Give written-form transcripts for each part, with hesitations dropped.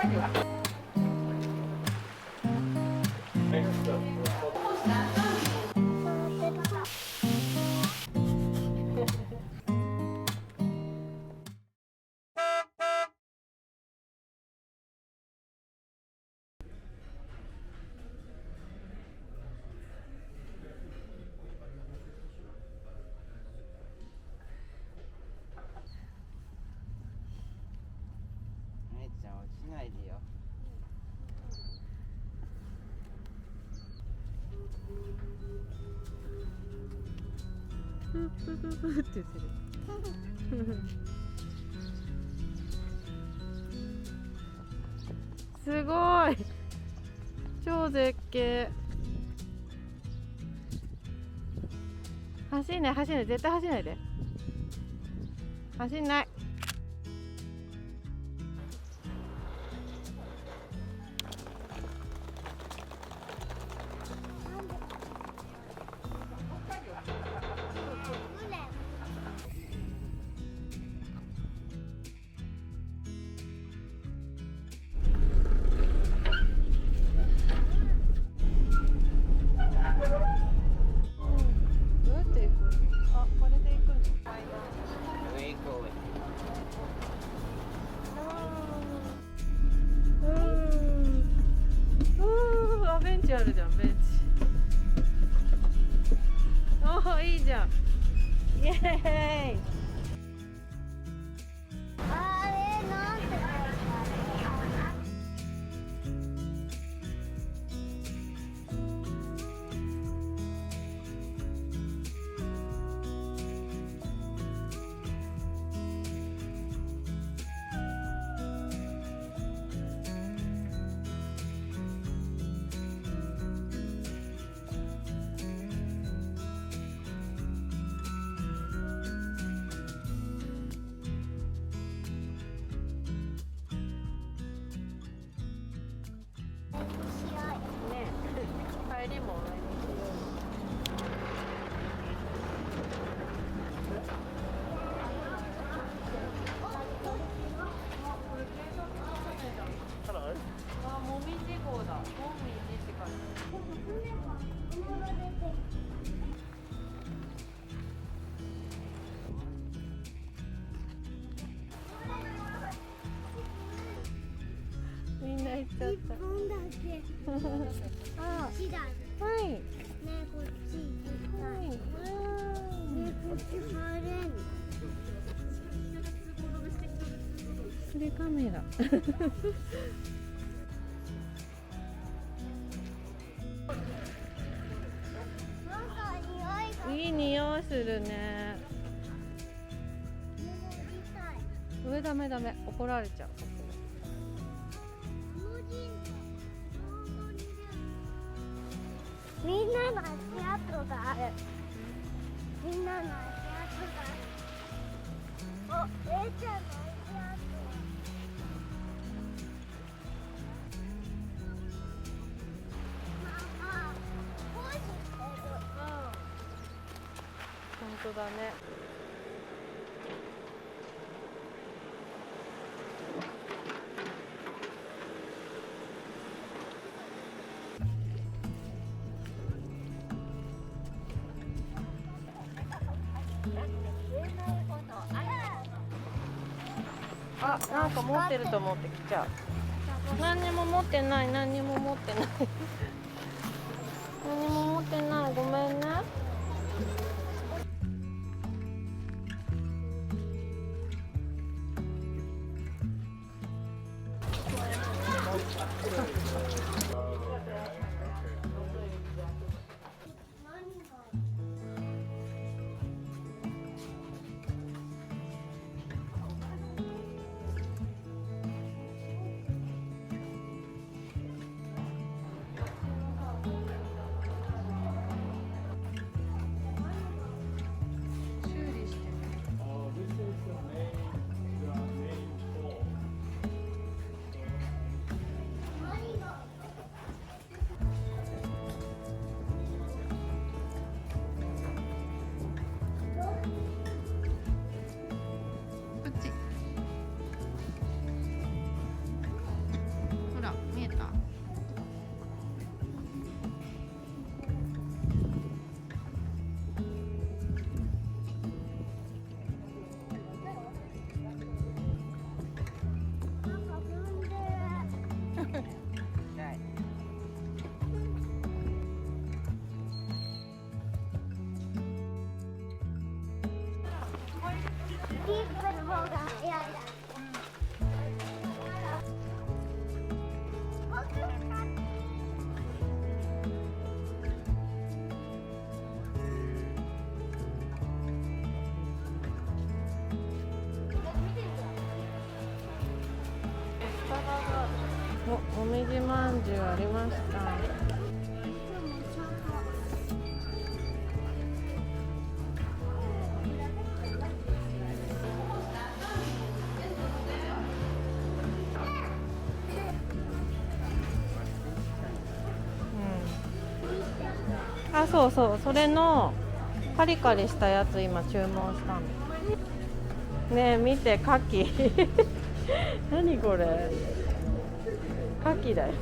姉ちゃん落ちないでよ。プープープープーって言ってる。すごい超絶景。走んない走んない、絶対走んないで。走んない。どうやって行くの？あ、これで行くの？上行こうあ、ベンチあるじゃん、ベンチ。おお、いいじゃん。イエーイ。あれなんてねえ、帰りも来年しよう。あ、もみじ号だ。もみじって感じ。みんな行っちゃっ一本だけ。た。あ、一だ。ねはい。こっち行きたい。ねこっち入れん。それカメラ。なんか匂いが。いい匂いするね。上ダメダメ、怒られちゃう。みんなの足跡がある。みんなの足跡がある。お、えいちゃんの足跡。ママ、ポーズしてる。本当だね。あ、なんか持ってると思ってきちゃう。何にも持ってない、何にも持ってない。何にも持ってない、ごめんね。おみじまんじゅうありました。あ、そうそう、それのカリカリしたやつ今注文したの。ねえ見て、牡蠣何これ、牡蠣だよ。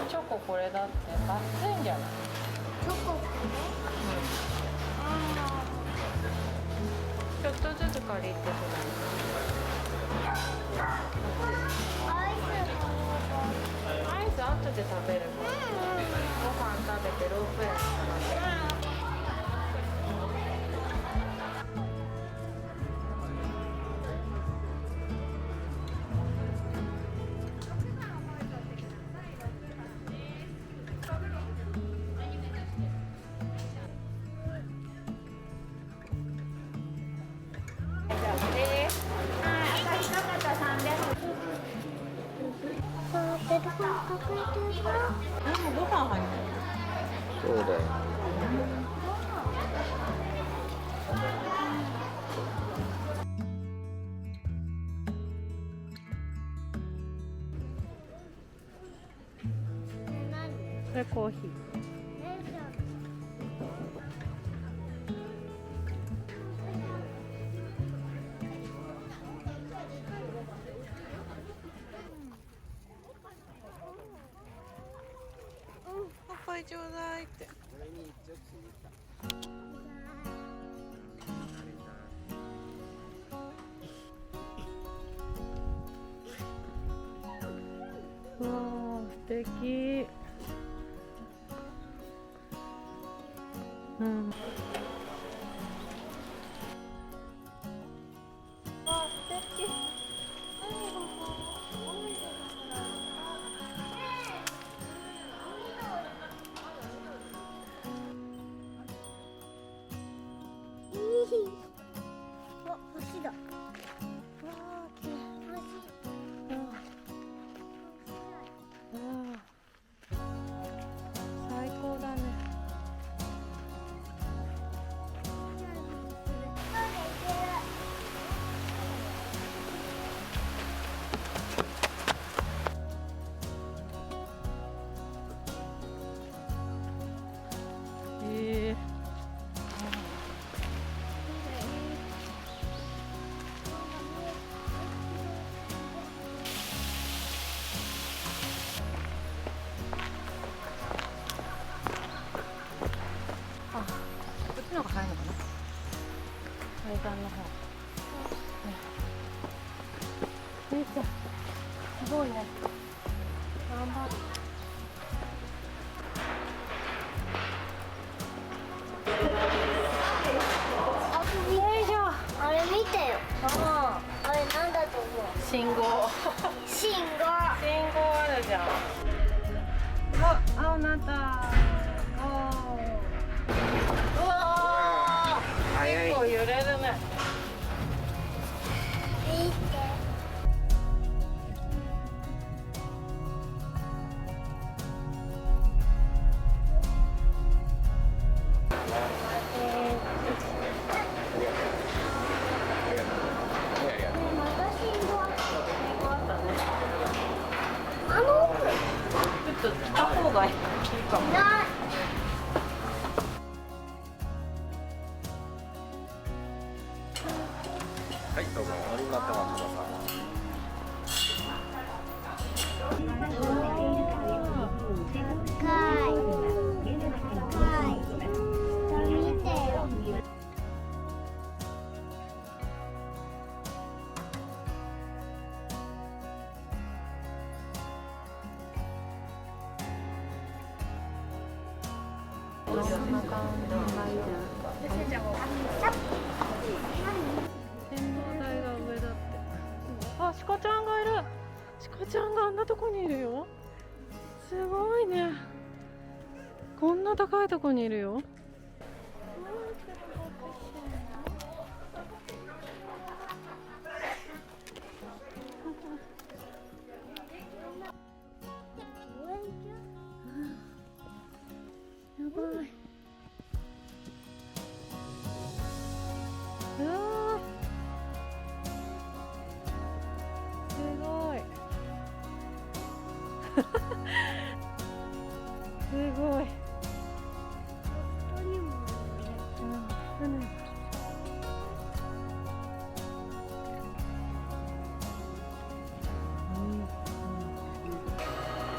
チョコこれだって安いんじゃない？チョコこれ？ちょっとずつ借りてくだアイスもさい。アイス後で食べるから。ご飯食べてロープウェイから。ご飯入ってる。そうだよ。これコーヒー。パパイちょうだいって。これに一応ついた。わあ、素敵。うん。あ、素敵。あ、星だ。わあ、綺麗。最高だね。あ、こっちの方が早いのかな。階段の方。めっちゃすごいね。頑張る。よいしょ。あれ見てよ。あれなんだと思う？信号。信号。信号あるじゃん。あ、青なった。うわー、結構揺れるね。見て。また信号。あの奥。ちょっと来た方がいいかも。ない。はい、どうぞ。お乗りになってます。深い。深い。見てよ。展望台が上だって。あ、鹿ちゃんがいる。鹿ちゃんがあんなとこにいるよ。すごいね。こんな高いとこにいるよ。すごい。ここにも船。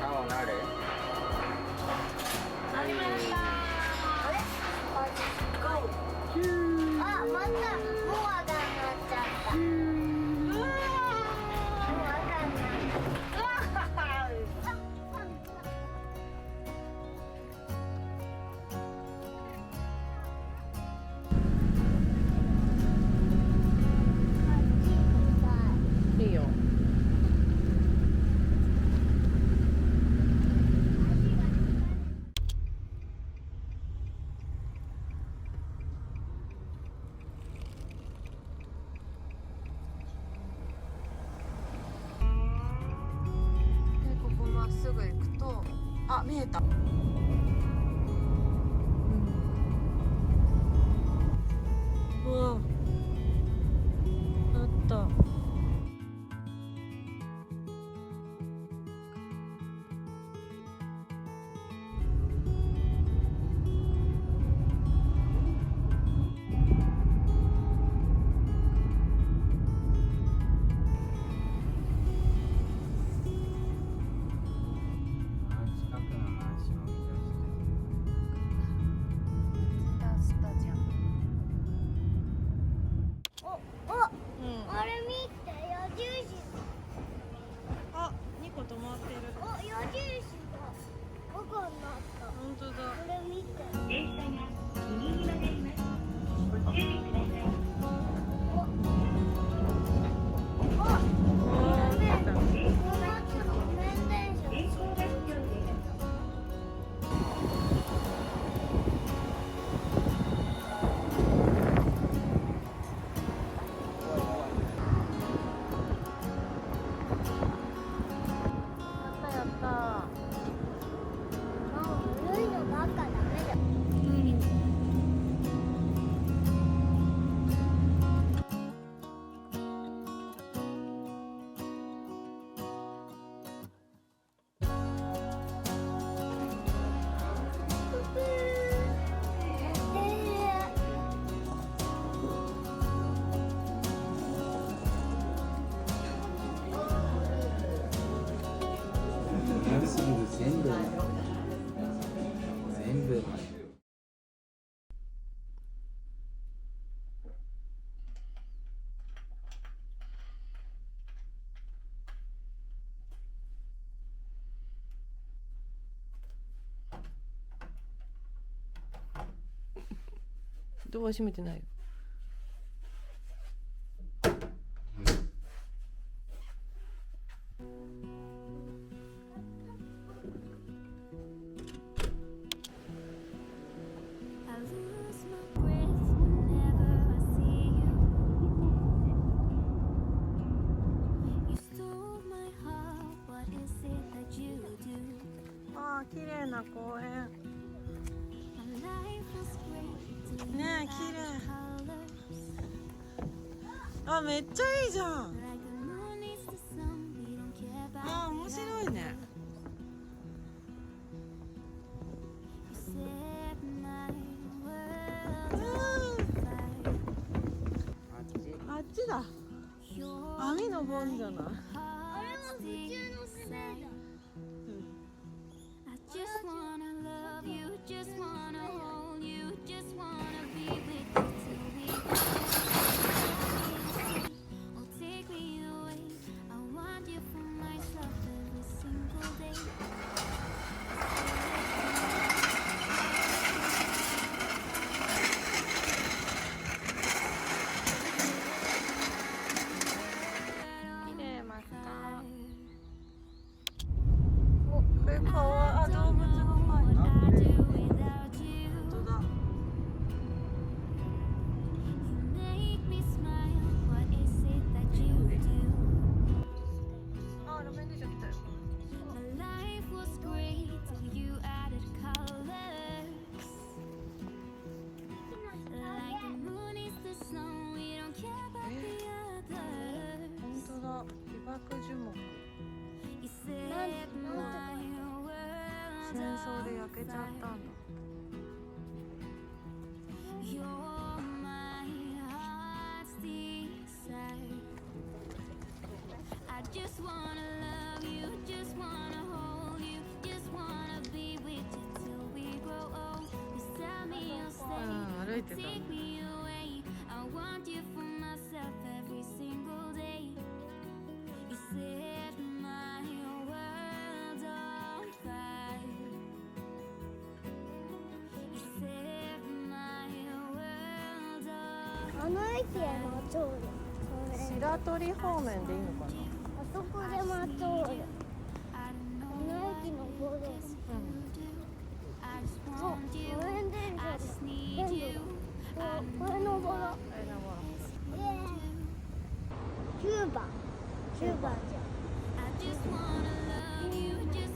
顔なれ。あ、またモアがなっちゃった。モアがないいよ。で、ここまっすぐ行くと、あ、見えた。うわ、あった。近くのマンションを見出してスタジアム。あれ見て、矢印。あ、2個止まってる。矢印が午後になった。本当だ。これ見て。電車が右に曲がります。ご注意ください。電光学校です。やった。もう古いのばっかダメだ。もうすぐ全部全部ドア閉めてないよ。ああ、綺麗な公園。ねえ、綺麗。あ、めっちゃいいじゃん。あ、面白いね。あっちだ。網の盆じゃない。あれは普通の船だ。Just wanna love you, just wanna hold you, just wanna be with you till we oh, take me away. I want you for myself every single day. 綺麗真っ赤。これかわいい。あ、動物が描いてある。 What I do without you. 本当だ。 You make me smile. What is it that you do? あ、路面電車来たよ。 My life was great till you added colors. Like the moon is the snow, we don't care about the 本 others. 当だ。被爆樹木。 You set my world 戦争で焼けちゃったんだ。 You're my heart's desire. I just wanna love you, just wanna hold you, just wanna be with you till we grow old. You tell me you'll stay, 歩いてた。 take me away. I want you for myself every single day. You set my world on fire. You set my world on あの駅へ待ちょうる。それ白鳥方面でいいのかな。あそこで待ちょうる。 I don't こ know の駅のボード。 I just そう、 want you. 無縁電 I 車 just で need 全 you. 部これ登ろう。あれだほら。イエーイ。キューバじゃん。 I just wanna love you, just